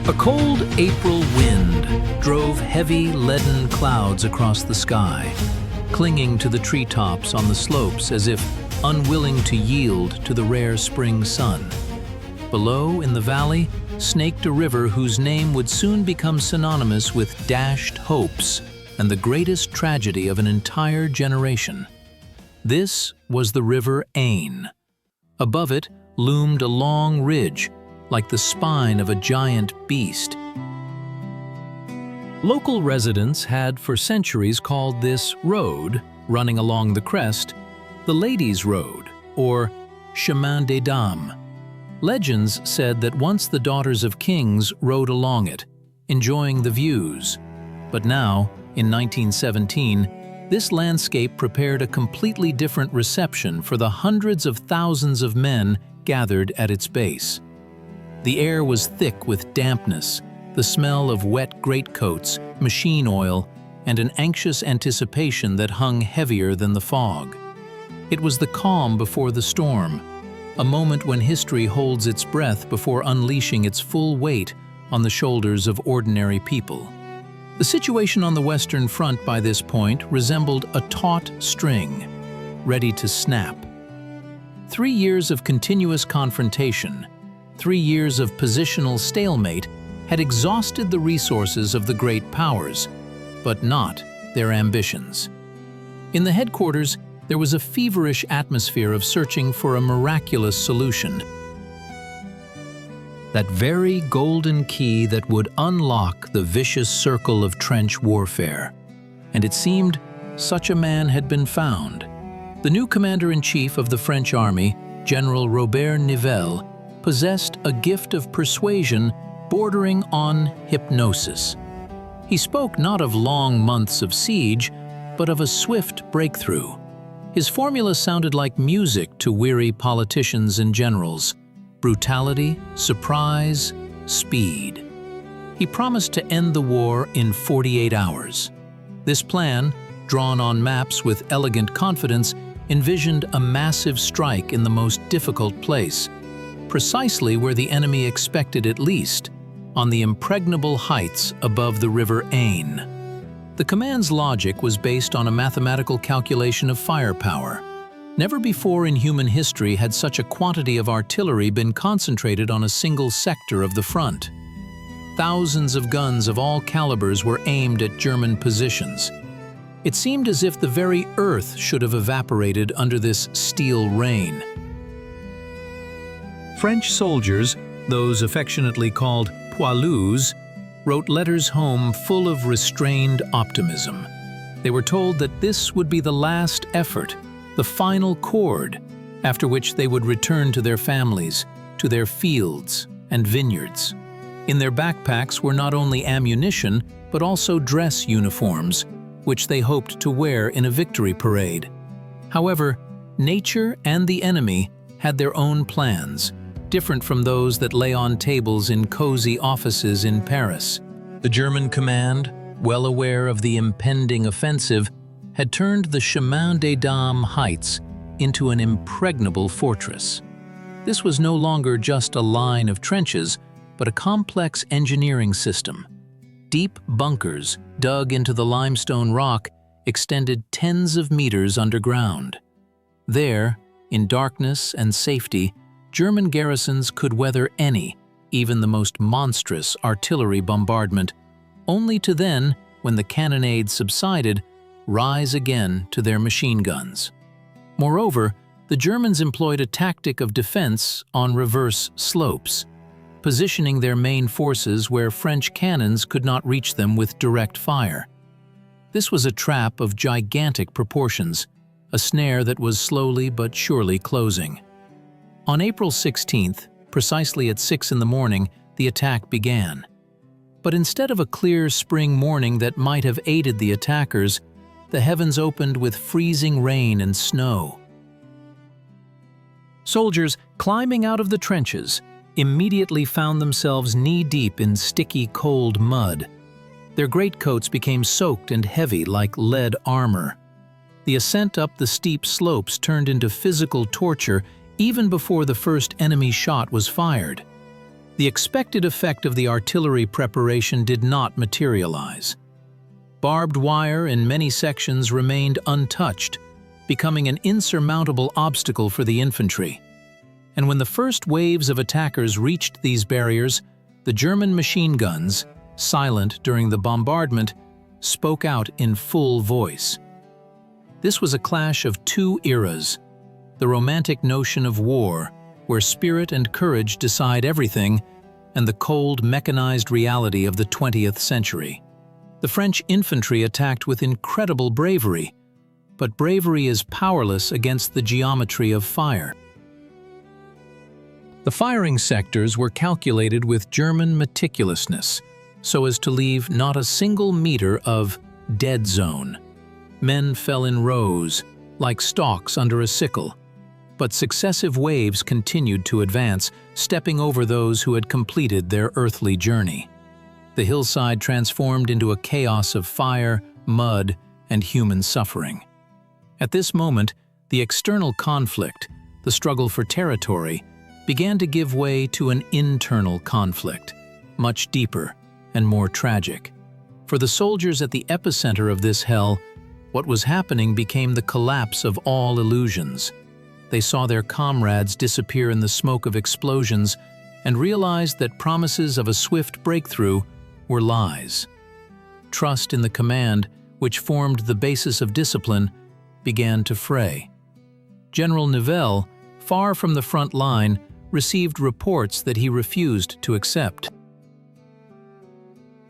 A cold April wind drove heavy leaden clouds across the sky, clinging to the treetops on the slopes as if unwilling to yield to the rare spring sun. Below, in the valley, snaked a river whose name would soon become synonymous with dashed hopes and the greatest tragedy of an entire generation. This was the river Ain. Above it loomed a long ridge, like the spine of a giant beast. Local residents had for centuries called this road, running along the crest, the Ladies' Road, or Chemin-des-Dames. Legends said that once the daughters of kings rode along it, enjoying the views. But now, in 1917, this landscape prepared a completely different reception for the hundreds of thousands of men gathered at its base. The air was thick with dampness, the smell of wet greatcoats, machine oil, and an anxious anticipation that hung heavier than the fog. It was the calm before the storm, a moment when history holds its breath before unleashing its full weight on the shoulders of ordinary people. The situation on the Western Front by this point resembled a taut string, ready to snap. 3 years of continuous confrontation, 3 years of positional stalemate had exhausted the resources of the great powers, but not their ambitions. In the headquarters, there was a feverish atmosphere of searching for a miraculous solution. That very golden key that would unlock the vicious circle of trench warfare. And it seemed such a man had been found. The new commander-in-chief of the French army, General Robert Nivelle, possessed a gift of persuasion bordering on hypnosis. He spoke not of long months of siege, but of a swift breakthrough. His formula sounded like music to weary politicians and generals: brutality, surprise, speed. He promised to end the war in 48 hours. This plan, drawn on maps with elegant confidence, envisioned a massive strike in the most difficult place, precisely where the enemy expected it least, on the impregnable heights above the river Ain. The command's logic was based on a mathematical calculation of firepower. Never before in human history had such a quantity of artillery been concentrated on a single sector of the front. Thousands of guns of all calibers were aimed at German positions. It seemed as if the very earth should have evaporated under this steel rain. French soldiers, those affectionately called poilus, wrote letters home full of restrained optimism. They were told that this would be the last effort, the final chord, after which they would return to their families, to their fields and vineyards. In their backpacks were not only ammunition, but also dress uniforms, which they hoped to wear in a victory parade. However, nature and the enemy had their own plans, different from those that lay on tables in cozy offices in Paris. The German command, well aware of the impending offensive, had turned the Chemin-des-Dames heights into an impregnable fortress. This was no longer just a line of trenches, but a complex engineering system. Deep bunkers dug into the limestone rock extended tens of meters underground. There, in darkness and safety, German garrisons could weather any, even the most monstrous artillery bombardment, only to then, when the cannonade subsided, rise again to their machine guns. Moreover, the Germans employed a tactic of defense on reverse slopes, positioning their main forces where French cannons could not reach them with direct fire. This was a trap of gigantic proportions, a snare that was slowly but surely closing. On April 16th, precisely at 6 in the morning, the attack began. But instead of a clear spring morning that might have aided the attackers, the heavens opened with freezing rain and snow. Soldiers, climbing out of the trenches, immediately found themselves knee-deep in sticky, cold mud. Their greatcoats became soaked and heavy like lead armor. The ascent up the steep slopes turned into physical torture even before the first enemy shot was fired. The expected effect of the artillery preparation did not materialize. Barbed wire in many sections remained untouched, becoming an insurmountable obstacle for the infantry. And when the first waves of attackers reached these barriers, the German machine guns, silent during the bombardment, spoke out in full voice. This was a clash of two eras: the romantic notion of war, where spirit and courage decide everything, and the cold, mechanized reality of the 20th century. The French infantry attacked with incredible bravery, but bravery is powerless against the geometry of fire. The firing sectors were calculated with German meticulousness, so as to leave not a single meter of dead zone. Men fell in rows, like stalks under a sickle, but successive waves continued to advance, stepping over those who had completed their earthly journey. The hillside transformed into a chaos of fire, mud, and human suffering. At this moment, the external conflict, the struggle for territory, began to give way to an internal conflict, much deeper and more tragic. For the soldiers at the epicenter of this hell, what was happening became the collapse of all illusions. They saw their comrades disappear in the smoke of explosions and realized that promises of a swift breakthrough were lies. Trust in the command, which formed the basis of discipline, began to fray. General Nivelle, far from the front line, received reports that he refused to accept.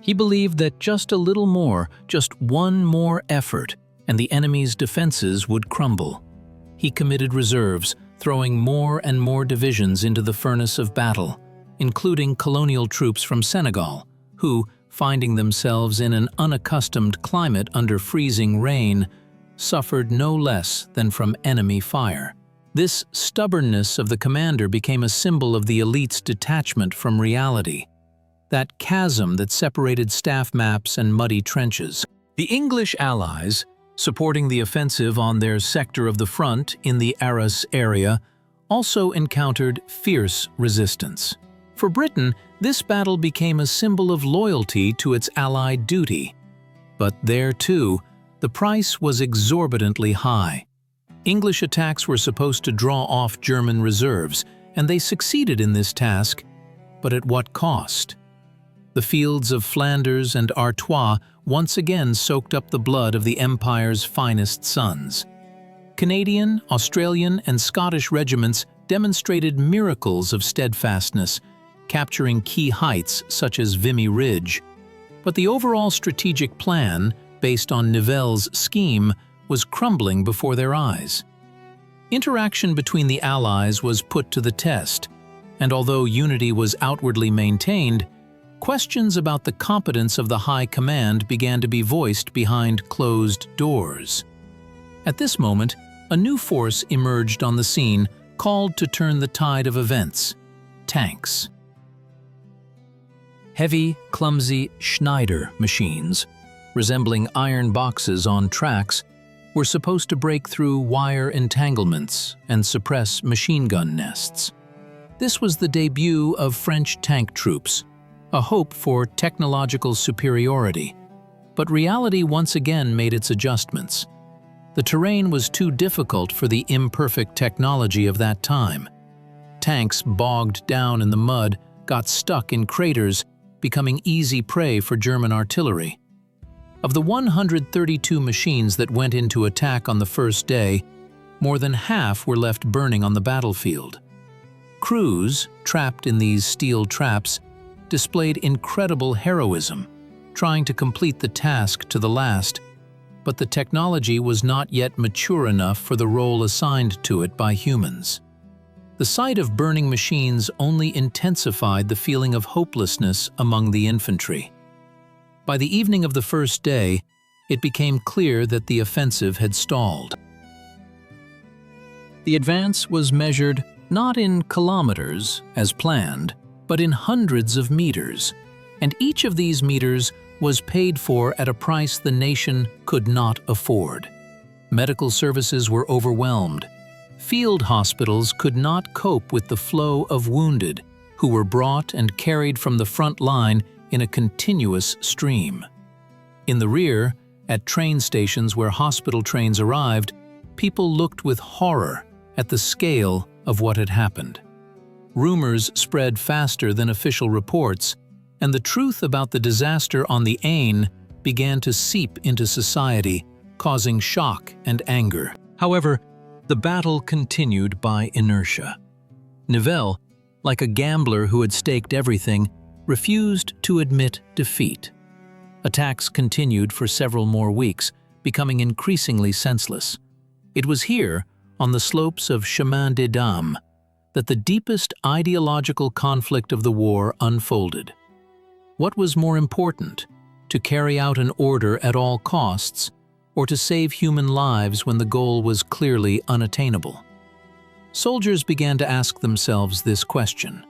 He believed that just a little more, just one more effort, and the enemy's defenses would crumble. He committed reserves, throwing more and more divisions into the furnace of battle, including colonial troops from Senegal, who, finding themselves in an unaccustomed climate under freezing rain, suffered no less than from enemy fire. This stubbornness of the commander became a symbol of the elite's detachment from reality, that chasm that separated staff maps and muddy trenches. The English allies, supporting the offensive on their sector of the front in the Arras area, also encountered fierce resistance. For Britain, this battle became a symbol of loyalty to its allied duty. But there, too, the price was exorbitantly high. English attacks were supposed to draw off German reserves, and they succeeded in this task, but at what cost? The fields of Flanders and Artois once again soaked up the blood of the Empire's finest sons. Canadian, Australian, and Scottish regiments demonstrated miracles of steadfastness, capturing key heights such as Vimy Ridge. But the overall strategic plan, based on Nivelle's scheme, was crumbling before their eyes. Interaction between the Allies was put to the test, and although unity was outwardly maintained, questions about the competence of the High Command began to be voiced behind closed doors. At this moment, a new force emerged on the scene, called to turn the tide of events: tanks. Heavy, clumsy Schneider machines, resembling iron boxes on tracks, were supposed to break through wire entanglements and suppress machine gun nests. This was the debut of French tank troops, a hope for technological superiority. But reality once again made its adjustments. The terrain was too difficult for the imperfect technology of that time. Tanks bogged down in the mud, got stuck in craters, becoming easy prey for German artillery. Of the 132 machines that went into attack on the first day, more than half were left burning on the battlefield. Crews, trapped in these steel traps, displayed incredible heroism, trying to complete the task to the last, but the technology was not yet mature enough for the role assigned to it by humans. The sight of burning machines only intensified the feeling of hopelessness among the infantry. By the evening of the first day, it became clear that the offensive had stalled. The advance was measured not in kilometers, as planned, but in hundreds of meters, and each of these meters was paid for at a price the nation could not afford. Medical services were overwhelmed. Field hospitals could not cope with the flow of wounded, who were brought and carried from the front line in a continuous stream. In the rear, at train stations where hospital trains arrived, people looked with horror at the scale of what had happened. Rumors spread faster than official reports, and the truth about the disaster on the Aisne began to seep into society, causing shock and anger. However, the battle continued by inertia. Nivelle, like a gambler who had staked everything, refused to admit defeat. Attacks continued for several more weeks, becoming increasingly senseless. It was here, on the slopes of Chemin-des-Dames, that the deepest ideological conflict of the war unfolded. What was more important, to carry out an order at all costs, or to save human lives when the goal was clearly unattainable? Soldiers began to ask themselves this question.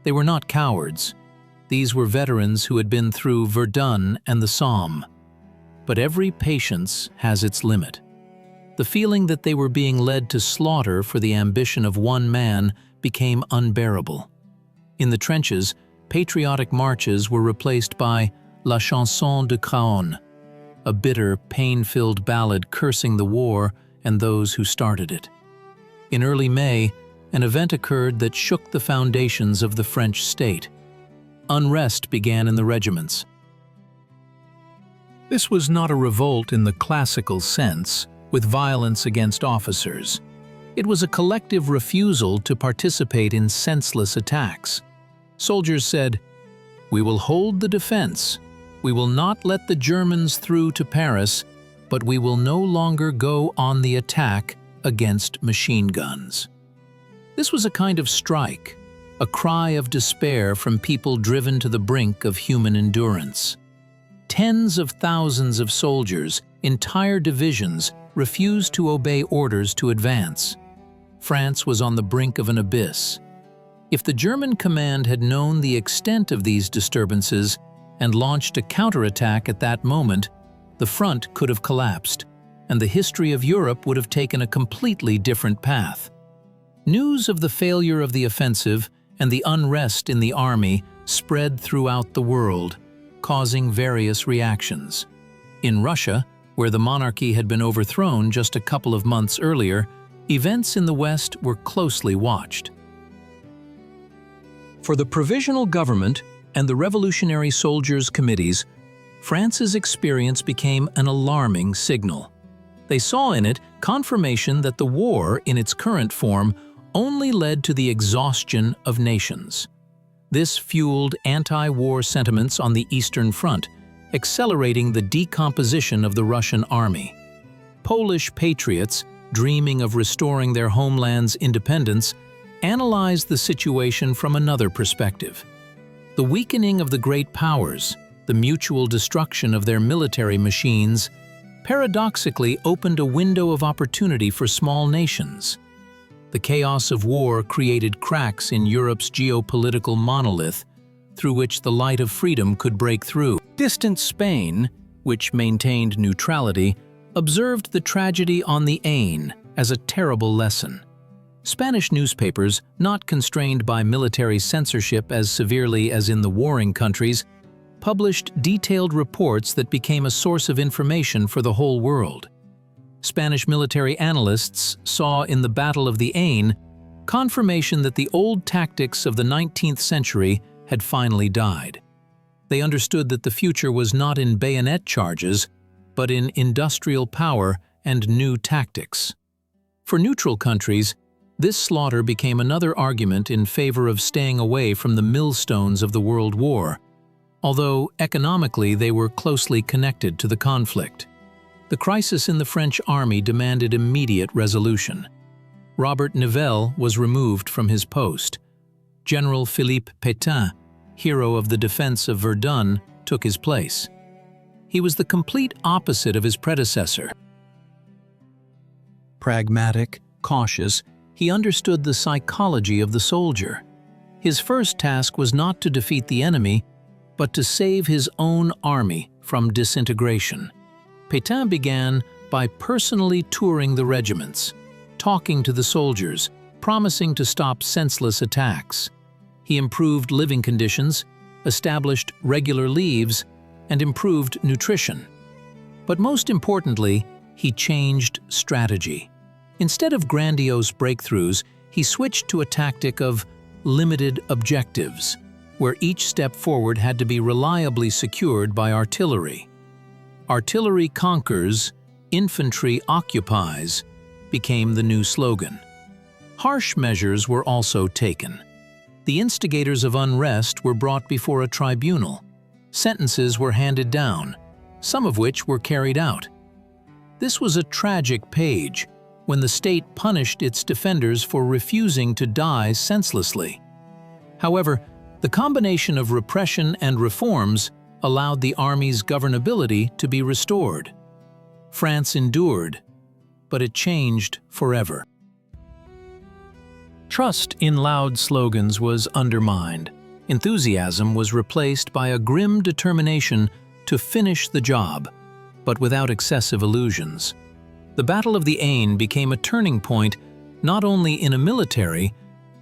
They were not cowards. These were veterans who had been through Verdun and the Somme. But every patience has its limit. The feeling that they were being led to slaughter for the ambition of one man became unbearable. In the trenches, patriotic marches were replaced by La Chanson de Craon, a bitter, pain-filled ballad cursing the war and those who started it. In early May, an event occurred that shook the foundations of the French state. Unrest began in the regiments. This was not a revolt in the classical sense, with violence against officers. It was a collective refusal to participate in senseless attacks. Soldiers said, "We will hold the defense. We will not let the Germans through to Paris, but we will no longer go on the attack against machine guns." This was a kind of strike, a cry of despair from people driven to the brink of human endurance. Tens of thousands of soldiers, entire divisions, refused to obey orders to advance. France was on the brink of an abyss. If the German command had known the extent of these disturbances and launched a counterattack at that moment, the front could have collapsed, and the history of Europe would have taken a completely different path. News of the failure of the offensive and the unrest in the army spread throughout the world, causing various reactions. In Russia, where the monarchy had been overthrown just a couple of months earlier, events in the West were closely watched. For the Provisional Government and the Revolutionary Soldiers' Committees, France's experience became an alarming signal. They saw in it confirmation that the war, in its current form, only led to the exhaustion of nations. This fueled anti-war sentiments on the Eastern Front, accelerating the decomposition of the Russian army. Polish patriots, dreaming of restoring their homeland's independence, analyzed the situation from another perspective. The weakening of the great powers, the mutual destruction of their military machines, paradoxically opened a window of opportunity for small nations. The chaos of war created cracks in Europe's geopolitical monolith, through which the light of freedom could break through. Distant Spain, which maintained neutrality, observed the tragedy on the Aisne as a terrible lesson. Spanish newspapers, not constrained by military censorship as severely as in the warring countries, published detailed reports that became a source of information for the whole world. Spanish military analysts saw in the Battle of the Aisne confirmation that the old tactics of the 19th century had finally died. They understood that the future was not in bayonet charges, but in industrial power and new tactics. For neutral countries, this slaughter became another argument in favor of staying away from the millstones of the World War, although economically they were closely connected to the conflict. The crisis in the French army demanded immediate resolution. Robert Nivelle was removed from his post. General Philippe Pétain, hero of the defense of Verdun, took his place. He was the complete opposite of his predecessor. Pragmatic, cautious, he understood the psychology of the soldier. His first task was not to defeat the enemy, but to save his own army from disintegration. Pétain began by personally touring the regiments, talking to the soldiers, promising to stop senseless attacks. He improved living conditions, established regular leaves, and improved nutrition. But most importantly, he changed strategy. Instead of grandiose breakthroughs, he switched to a tactic of limited objectives, where each step forward had to be reliably secured by artillery. "Artillery conquers, infantry occupies" became the new slogan. Harsh measures were also taken. The instigators of unrest were brought before a tribunal. Sentences were handed down, some of which were carried out. This was a tragic page, when the state punished its defenders for refusing to die senselessly. However, the combination of repression and reforms allowed the army's governability to be restored. France endured, but it changed forever. Trust in loud slogans was undermined. Enthusiasm was replaced by a grim determination to finish the job, but without excessive illusions. The Battle of the Aisne became a turning point not only in a military,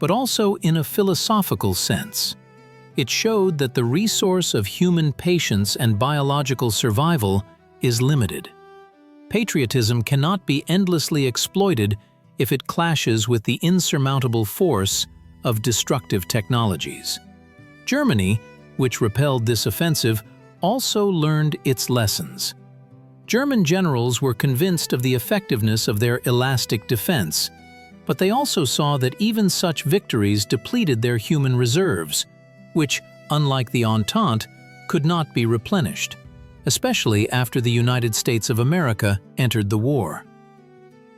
but also in a philosophical sense. It showed that the resource of human patience and biological survival is limited. Patriotism cannot be endlessly exploited if it clashes with the insurmountable force of destructive technologies. Germany, which repelled this offensive, also learned its lessons. German generals were convinced of the effectiveness of their elastic defense, but they also saw that even such victories depleted their human reserves, which, unlike the Entente, could not be replenished, especially after the United States of America entered the war.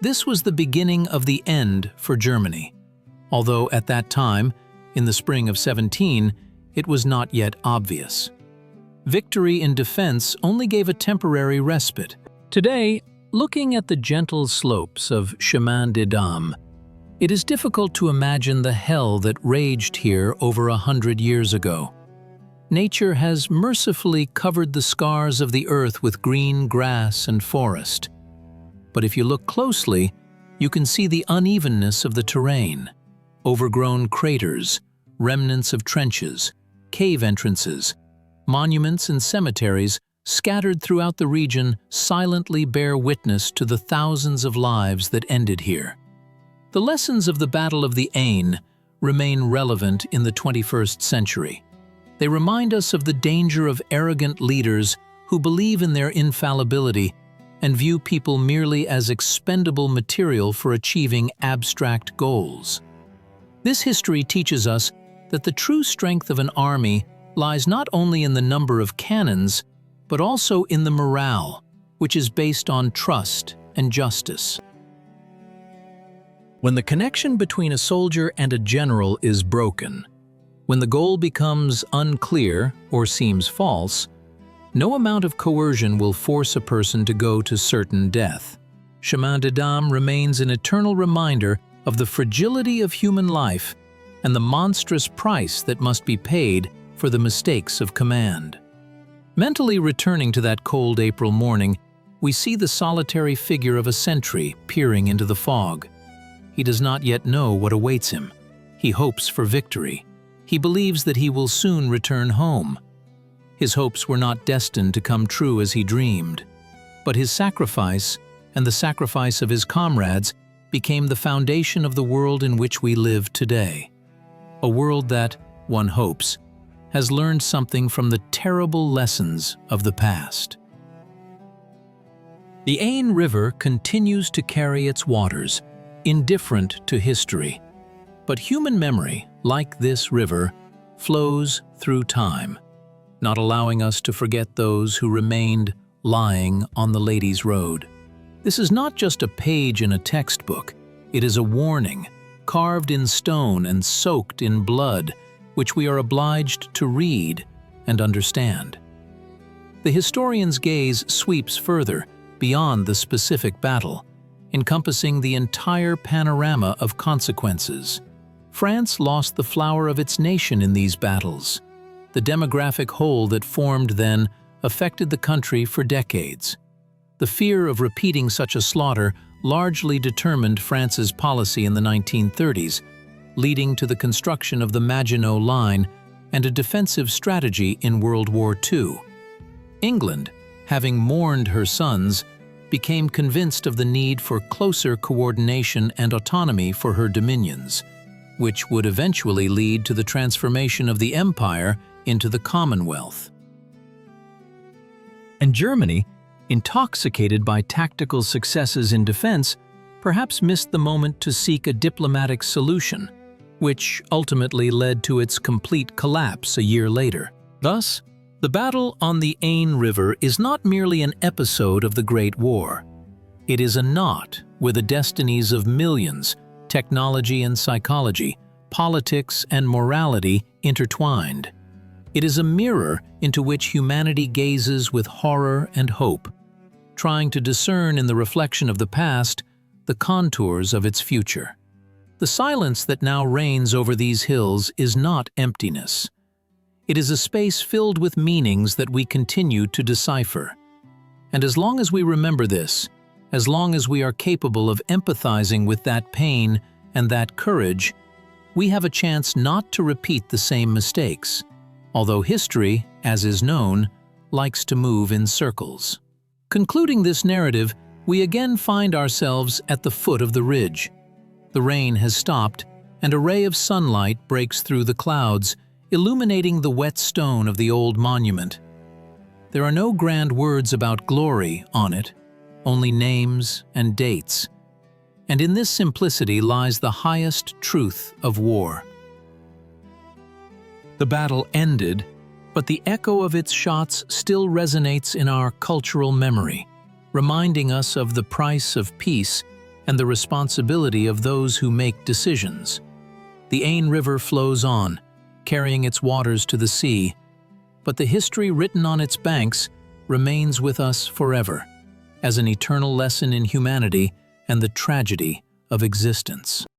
This was the beginning of the end for Germany, although at that time, in the spring of 17, it was not yet obvious. Victory in defense only gave a temporary respite. Today, looking at the gentle slopes of Chemin-des-Dames, it is difficult to imagine the hell that raged here over 100 years ago. Nature has mercifully covered the scars of the earth with green grass and forest. But if you look closely, you can see the unevenness of the terrain, overgrown craters, remnants of trenches, cave entrances, monuments and cemeteries scattered throughout the region silently bear witness to the thousands of lives that ended here. The lessons of the Battle of the Aisne remain relevant in the 21st century. They remind us of the danger of arrogant leaders who believe in their infallibility and view people merely as expendable material for achieving abstract goals. This history teaches us that the true strength of an army lies not only in the number of cannons, but also in the morale, which is based on trust and justice. When the connection between a soldier and a general is broken, when the goal becomes unclear or seems false, no amount of coercion will force a person to go to certain death. Chemin-des-Dames remains an eternal reminder of the fragility of human life and the monstrous price that must be paid for the mistakes of command. Mentally returning to that cold April morning, we see the solitary figure of a sentry peering into the fog. He does not yet know what awaits him. He hopes for victory. He believes that he will soon return home. His hopes were not destined to come true as he dreamed, but his sacrifice and the sacrifice of his comrades became the foundation of the world in which we live today. A world that, one hopes, has learned something from the terrible lessons of the past. The Aisne River continues to carry its waters, indifferent to history. But human memory, like this river, flows through time, not allowing us to forget those who remained lying on the Ladies' Road. This is not just a page in a textbook. It is a warning, carved in stone and soaked in blood, which we are obliged to read and understand. The historian's gaze sweeps further, beyond the specific battle, encompassing the entire panorama of consequences. France lost the flower of its nation in these battles. The demographic hole that formed then affected the country for decades. The fear of repeating such a slaughter largely determined France's policy in the 1930s, leading to the construction of the Maginot Line and a defensive strategy in World War II. England, having mourned her sons, became convinced of the need for closer coordination and autonomy for her dominions, which would eventually lead to the transformation of the empire into the Commonwealth. And Germany, intoxicated by tactical successes in defense, perhaps missed the moment to seek a diplomatic solution, which ultimately led to its complete collapse a year later. Thus, the battle on the Aisne River is not merely an episode of the Great War. It is a knot where the destinies of millions, technology and psychology, politics and morality intertwined. It is a mirror into which humanity gazes with horror and hope, trying to discern in the reflection of the past the contours of its future. The silence that now reigns over these hills is not emptiness. It is a space filled with meanings that we continue to decipher. And as long as we remember this, as long as we are capable of empathizing with that pain and that courage, we have a chance not to repeat the same mistakes, although history, as is known, likes to move in circles. Concluding this narrative, we again find ourselves at the foot of the ridge. The rain has stopped, and a ray of sunlight breaks through the clouds, illuminating the wet stone of the old monument. There are no grand words about glory on it, only names and dates. And in this simplicity lies the highest truth of war. The battle ended, but the echo of its shots still resonates in our cultural memory, reminding us of the price of peace and the responsibility of those who make decisions. The Aisne River flows on, carrying its waters to the sea, but the history written on its banks remains with us forever, as an eternal lesson in humanity and the tragedy of existence.